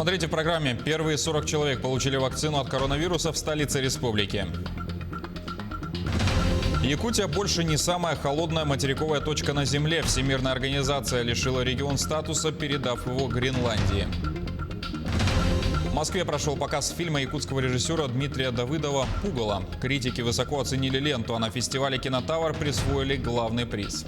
Смотрите в программе. Первые 40 человек получили вакцину от коронавируса в столице республики. Якутия больше не самая холодная материковая точка на Земле. Всемирная организация лишила регион статуса, передав его Гренландии. В Москве прошел показ фильма якутского режиссера Дмитрия Давыдова «Пугало». Критики высоко оценили ленту, а на фестивале «Кинотавр» присвоили главный приз.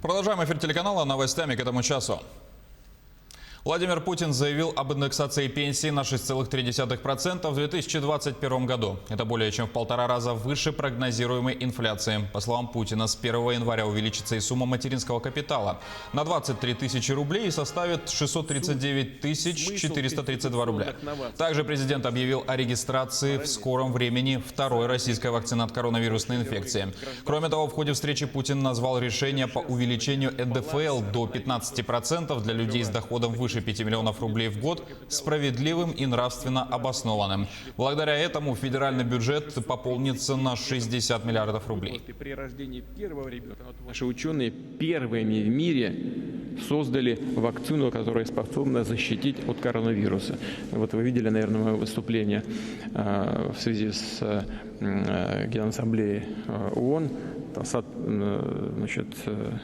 Продолжаем эфир телеканала новостями к этому часу. Владимир Путин заявил об индексации пенсии на 6,3% в 2021 году. Это более чем в 1,5 раза выше прогнозируемой инфляции. По словам Путина, с 1 января увеличится и сумма материнского капитала на 23 тысячи рублей и составит 639 432 рубля. Также президент объявил о регистрации в скором времени второй российской вакцины от коронавирусной инфекции. Кроме того, в ходе встречи Путин назвал решение по увеличению НДФЛ до 15% для людей с доходом выше 5 миллионов рублей в год справедливым и нравственно обоснованным. Благодаря этому федеральный бюджет пополнится на 60 миллиардов рублей. При рождении первого ребенка наши ученые первыми в мире создали вакцину, которая способна защитить от коронавируса. Вот вы видели, наверное, мое выступление в связи с Генассамблеей ООН. Значит,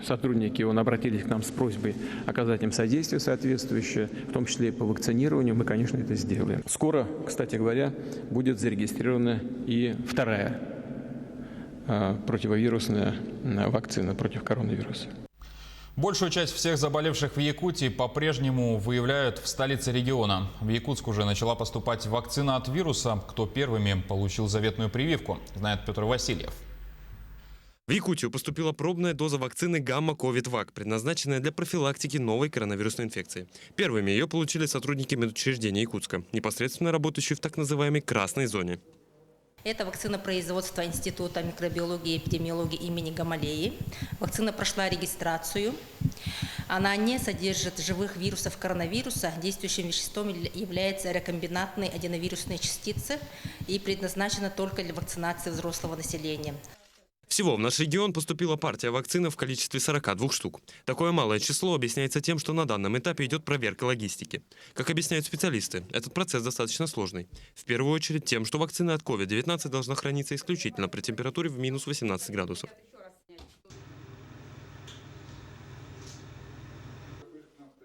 сотрудники ООН обратились к нам с просьбой оказать им содействие соответствующее, в том числе и по вакцинированию. Мы, конечно, это сделаем. Скоро, кстати говоря, будет зарегистрирована и вторая противовирусная вакцина против коронавируса. Большую часть всех заболевших в Якутии по-прежнему выявляют в столице региона. В Якутск уже начала поступать вакцина от вируса. Кто первыми получил заветную прививку, знает Петр Васильев. В Якутию поступила пробная доза вакцины Гамма-Ковид-Вак, предназначенная для профилактики новой коронавирусной инфекции. Первыми ее получили сотрудники медучреждения Якутска, непосредственно работающие в так называемой красной зоне. Это вакцина производства Института микробиологии и эпидемиологии имени Гамалеи. Вакцина прошла регистрацию. Она не содержит живых вирусов коронавируса. Действующим веществом являются рекомбинантные аденовирусные частицы и предназначена только для вакцинации взрослого населения. Всего в наш регион поступила партия вакцины в количестве 42 штук. Такое малое число объясняется тем, что на данном этапе идет проверка логистики. Как объясняют специалисты, этот процесс достаточно сложный. В первую очередь тем, что вакцина от COVID-19 должна храниться исключительно при температуре в минус 18 градусов.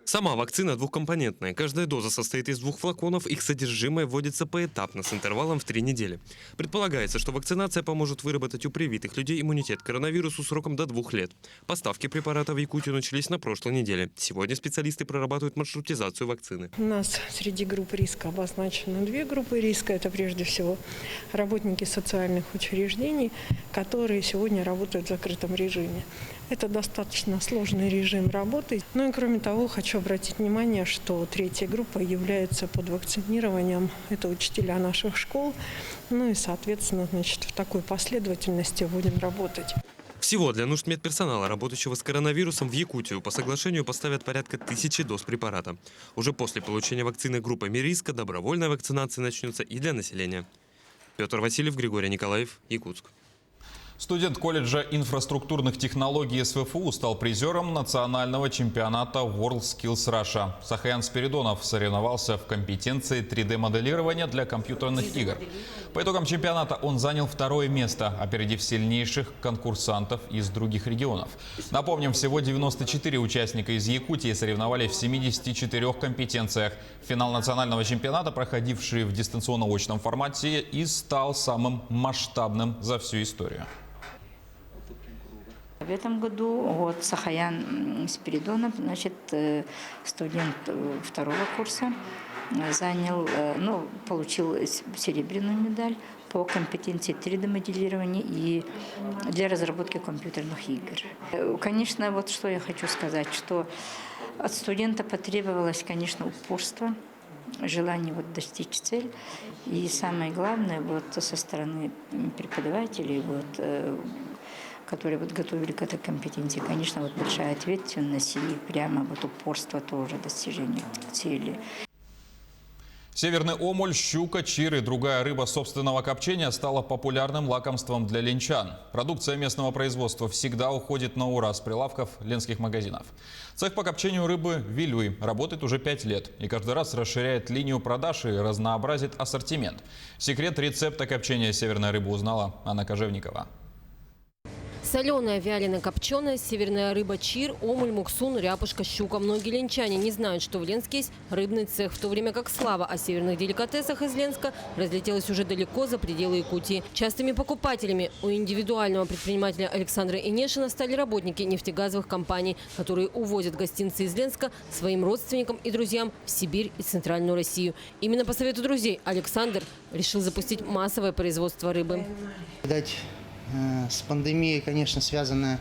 Сама вакцина двухкомпонентная. Каждая доза состоит из 2 флаконов, их содержимое вводится поэтапно с интервалом в 3 недели. Предполагается, что вакцинация поможет выработать у привитых людей иммунитет к коронавирусу сроком до 2 лет. Поставки препарата в Якутию начались на прошлой неделе. Сегодня специалисты прорабатывают маршрутизацию вакцины. У нас среди групп риска обозначено 2 группы риска. Это прежде всего работники социальных учреждений, которые сегодня работают в закрытом режиме. Это достаточно сложный режим работы. Ну и кроме того, хочу обратить внимание, что 3-я группа является под вакцинированием. Это учителя наших школ. Ну и, соответственно, значит, в такой последовательности будем работать. Всего для нужд медперсонала, работающего с коронавирусом, в Якутию по соглашению поставят порядка 1000 доз препарата. Уже после получения вакцины группами риска добровольная вакцинация начнется и для населения. Петр Васильев, Григорий Николаев, Якутск. Студент колледжа инфраструктурных технологий СВФУ стал призером национального чемпионата WorldSkills Russia. Сахаян Спиридонов соревновался в компетенции 3D-моделирования для компьютерных игр. По итогам чемпионата он занял 2-е место, опередив сильнейших конкурсантов из других регионов. Напомним, всего 94 участника из Якутии соревновались в 74 компетенциях. Финал национального чемпионата, проходивший в дистанционно-очном формате, и стал самым масштабным за всю историю. В этом году Сахаян Спиридонов, значит, студент 2-го курса, получил серебряную медаль по компетенции 3D-моделирования и для разработки компьютерных игр. Конечно, вот что я хочу сказать, что от студента потребовалось, конечно, упорство, желание достичь цели. И самое главное, со стороны преподавателей, которые готовили к этой компетенции, конечно, большая ответственность и прямо упорство тоже достижения цели. Северный омуль, щука, чир и другая рыба собственного копчения стала популярным лакомством для ленчан. Продукция местного производства всегда уходит на ура с прилавков ленских магазинов. Цех по копчению рыбы «Вилюй» работает уже 5 лет и каждый раз расширяет линию продаж и разнообразит ассортимент. Секрет рецепта копчения северной рыбы узнала Анна Кожевникова. Соленая, вяленая, копченая, северная рыба, чир, омуль, муксун, ряпушка, щука. Многие ленчане не знают, что в Ленске есть рыбный цех, в то время как слава о северных деликатесах из Ленска разлетелась уже далеко за пределы Якутии. Частыми покупателями у индивидуального предпринимателя Александра Инешина стали работники нефтегазовых компаний, которые увозят гостинцы из Ленска своим родственникам и друзьям в Сибирь и Центральную Россию. Именно по совету друзей Александр решил запустить массовое производство рыбы. С пандемией, конечно, связано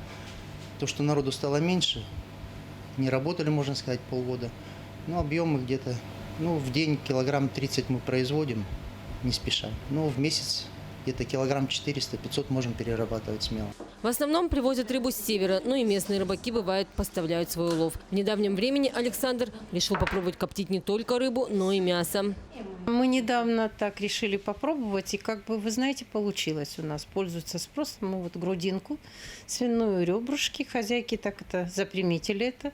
то, что народу стало меньше. Не работали, можно сказать, полгода. Но объемы где-то, в день килограмм 30 мы производим, не спеша. Но в месяц где-то килограмм 400-500 можем перерабатывать смело. В основном привозят рыбу с севера, но и местные рыбаки, бывает, поставляют свой улов. В недавнем времени Александр решил попробовать коптить не только рыбу, но и мясо. Мы недавно так решили попробовать, и вы знаете, получилось у нас. Пользуется спросом. Мы грудинку, свиную, ребрышки. Хозяйки так это заприметили это.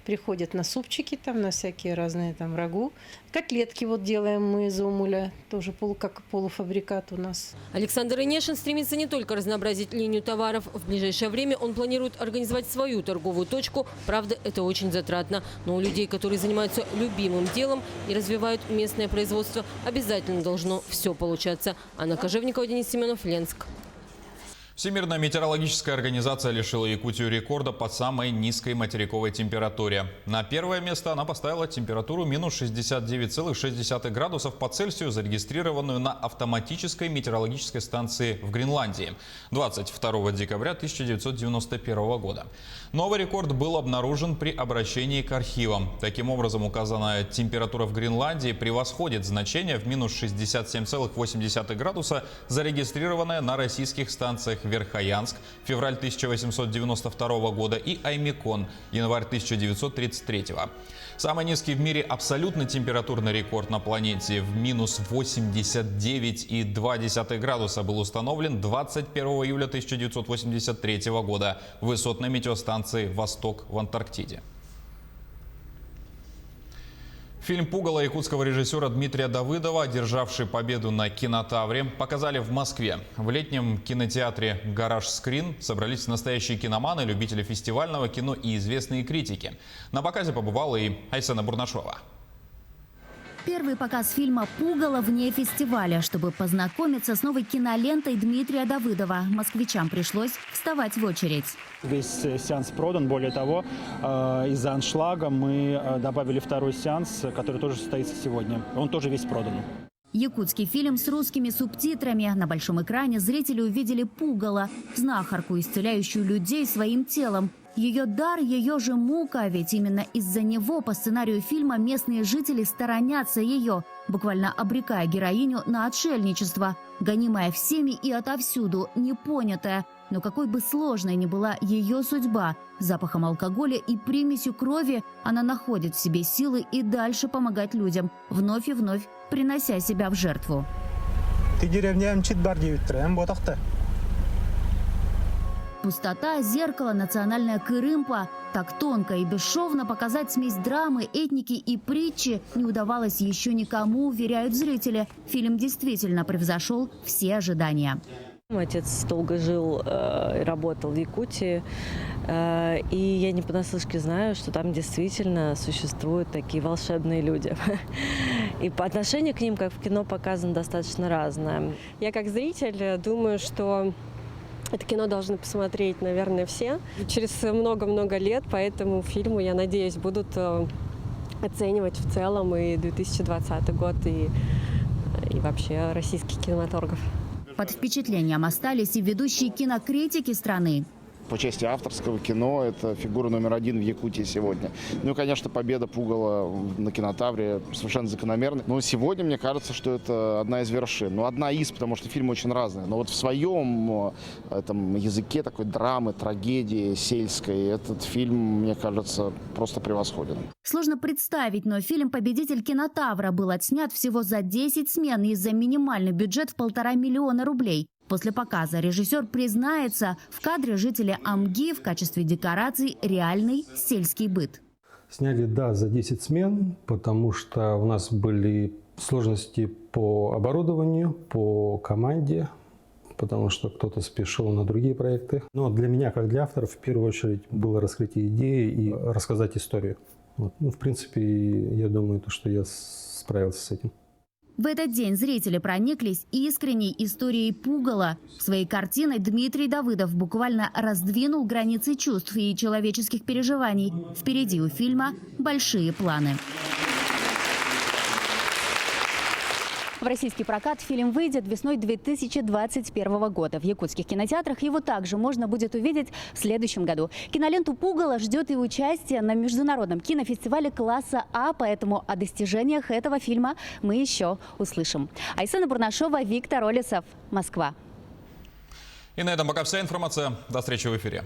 Приходят на супчики, на всякие разные рагу. Котлетки делаем мы из омуля, тоже как полуфабрикат у нас. Александр Инешин стремится не только разнообразить линию товаров. В ближайшее время он планирует организовать свою торговую точку. Правда, это очень затратно. Но у людей, которые занимаются любимым делом и развивают местное производство, обязательно должно все получаться. Анна Кожевникова, Денис Семенов, Ленск. Всемирная метеорологическая организация лишила Якутию рекорда по самой низкой материковой температуре. На первое место она поставила температуру минус 69,6 градусов по Цельсию, зарегистрированную на автоматической метеорологической станции в Гренландии 22 декабря 1991 года. Новый рекорд был обнаружен при обращении к архивам. Таким образом, указанная температура в Гренландии превосходит значение в минус 67,8 градуса, зарегистрированное на российских станциях Верхоянск, февраль 1892 года, и Аймекон, январь 1933. Самый низкий в мире абсолютный температурный рекорд на планете в минус 89,2 градуса был установлен 21 июля 1983 года в высотной метеостанции «Восток» в Антарктиде. Фильм «Пугало» якутского режиссера Дмитрия Давыдова, одержавший победу на Кинотавре, показали в Москве. В летнем кинотеатре «Гараж Скрин» собрались настоящие киноманы, любители фестивального кино и известные критики. На показе побывала и Айсена Бурнашова. Первый показ фильма «Пугало» вне фестиваля. Чтобы познакомиться с новой кинолентой Дмитрия Давыдова, москвичам пришлось вставать в очередь. Весь сеанс продан. Более того, из-за аншлага мы добавили второй сеанс, который тоже состоится сегодня. Он тоже весь продан. Якутский фильм с русскими субтитрами. На большом экране зрители увидели Пугало, знахарку, исцеляющую людей своим телом. Ее дар, ее же мука, ведь именно из-за него по сценарию фильма местные жители сторонятся ее, буквально обрекая героиню на отшельничество, гонимая всеми и отовсюду, непонятая. Но какой бы сложной ни была ее судьба, запахом алкоголя и примесью крови она находит в себе силы и дальше помогать людям, вновь и вновь принося себя в жертву. Ты деревня Пустота, зеркало, национальная Кырымпа. Так тонко и бесшовно показать смесь драмы, этники и притчи не удавалось еще никому, уверяют зрители. Фильм действительно превзошел все ожидания. Отец долго жил и работал в Якутии, и я не понаслышке знаю, что там действительно существуют такие волшебные люди. И по отношению к ним, как в кино, показано достаточно разное. Я как зритель думаю, что это кино должны посмотреть, наверное, все через много-много лет, поэтому фильму, я надеюсь, будут оценивать в целом и 2020 год, и вообще российский кинематограф. Под впечатлением остались и ведущие кинокритики страны. по части авторского кино это фигура номер 1 в Якутии сегодня. Ну и, конечно, победа Пугала на Кинотавре совершенно закономерна. Но сегодня, мне кажется, что это одна из вершин. Ну, одна из, потому что фильмы очень разные. Но вот в своем этом языке такой драмы, трагедии сельской этот фильм, мне кажется, просто превосходен. Сложно представить, но фильм «Победитель Кинотавра» был отснят всего за 10 смен из-за минимальный бюджет в 1,5 миллиона рублей. После показа режиссер признается, в кадре жители Амги в качестве декораций реальный сельский быт. Сняли, да, за 10 смен, потому что у нас были сложности по оборудованию, по команде, потому что кто-то спешил на другие проекты. Но для меня, как для автора, в первую очередь было раскрытие идеи и рассказать историю. Вот. Ну, в принципе, я думаю, что я справился с этим. В этот день зрители прониклись искренней историей Пугала. Своей картиной Дмитрий Давыдов буквально раздвинул границы чувств и человеческих переживаний. Впереди у фильма большие планы. В российский прокат фильм выйдет весной 2021 года. В якутских кинотеатрах его также можно будет увидеть в следующем году. Киноленту «Пугало» ждет и участие на международном кинофестивале класса А, поэтому о достижениях этого фильма мы еще услышим. Айсена Бурнашова, Виктор Олесов, Москва. И на этом пока вся информация. До встречи в эфире.